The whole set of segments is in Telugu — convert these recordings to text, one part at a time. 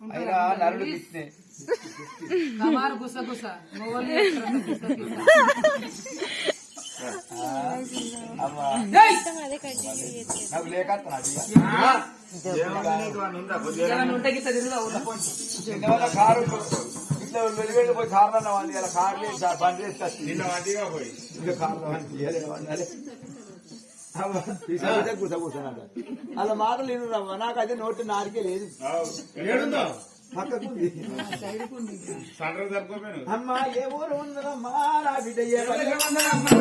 అయినా నరుడు కిస్నే కమారు గుసగుస మొగలు నాకు లేక కారు ఇట్లా వెళ్ళిపోయి కారు అన్నవాళ్ళు ఇలా కారు బంద్ చేసి ఇంకా కారు కూర్చోకూర్చున్నాడు అలా మాటలు నేను నాకు అదే నోటి నారికే లేదు అమ్మా ఏ ఊరు ఉందమ్మా నా బిడ్డ ఏ పల్లె ఉందమ్మా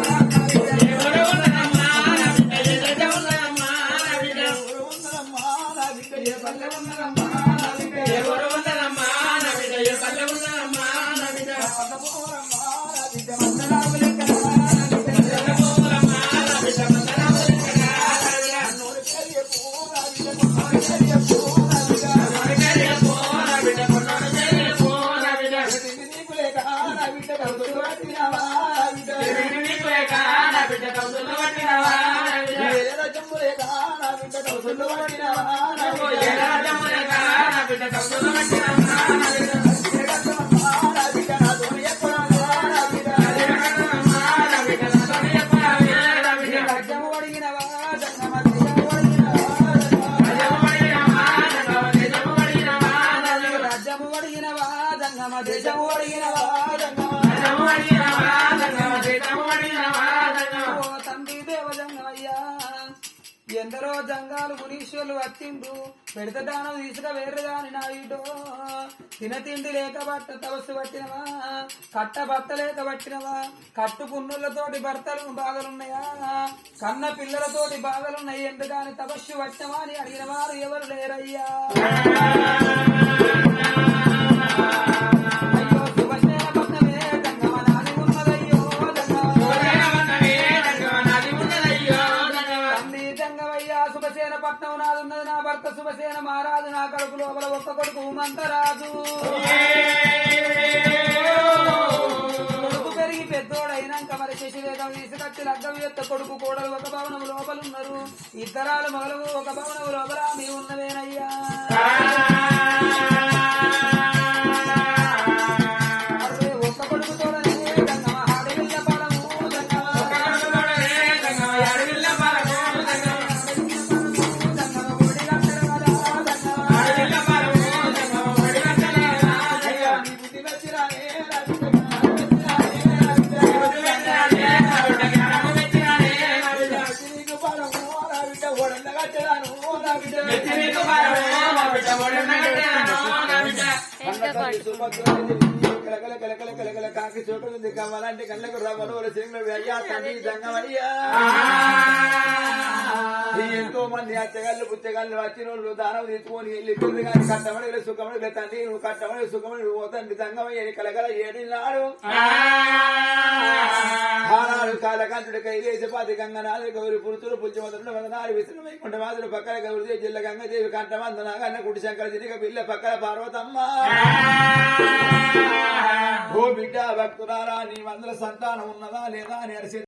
ఎందరో జంగాలు మునీశ్వరులు వచ్చిండు పెడత దానం తీసుక వేర్రగాని నాయుడో తిండి లేక బట్ట తవస్సు పట్టినవా కట్ట బట్ట లేక పట్టినవా కట్టు పున్నులతోటి భర్తలు బాధలున్నాయా కన్న పిల్లలతోటి బాధలున్నాయి ఎందుకని తపస్సు పట్టినవా అని అడిగిన వారు ఎవరు లేరయ్యా పట్నం నాదున్నది నా భర్త శుభసేన మహారాజు నా కడుపు లోపల ఒక్క కొడుకు మంతరాజు కొడుకు పెరిగి పెద్దోడైనాక మరి శశిరేఖం తీసుకొచ్చి లగ్గం యొక్క కొడుకు కోడలు ఒక భవనం లోపలున్నారు ఇద్దరాలు మొదలు ఒక భవనం లోపల మీ ఉన్నవేనయ్యా ఒక్క కొడుకు తోడనే గంగమ్మ హాడవిల్ల పడము కాకి చూపుంది కమ్మలంటే కళ్ళకు రవ్వలు సింగులు అయ్యా తండ్రి జంగమయ్యా ఎంతో మంది అచ్చగాళ్ళు పుచ్చగాళ్ళు వచ్చినోళ్ళు దానం తీసుకొని వెళ్ళి కానీ కట్టమని సుఖమని తండ్రి నువ్వు కట్టమని సుఖమని నువ్వు తండ్రి జంగమయ్య కలగల ఏడినాడు ఆనాడు కాలకంతుడి కైలేసి పాతి గంగనాథుడు గౌరి పురుతులు పుచ్చమంతుడు వందనాడు విష్ణు వైకుంఠ మాదుడు పక్కన గౌరిదేవి జిల్ల గంగదేవి కంఠమంత నాగన్న కుడి శంకర జిరిక పిల్ల పక్కన పార్వతమ్మ ఓ బిడ్డ భక్తురారా నీ వందల సంతానం ఉన్నదా లేదా అని అరిసి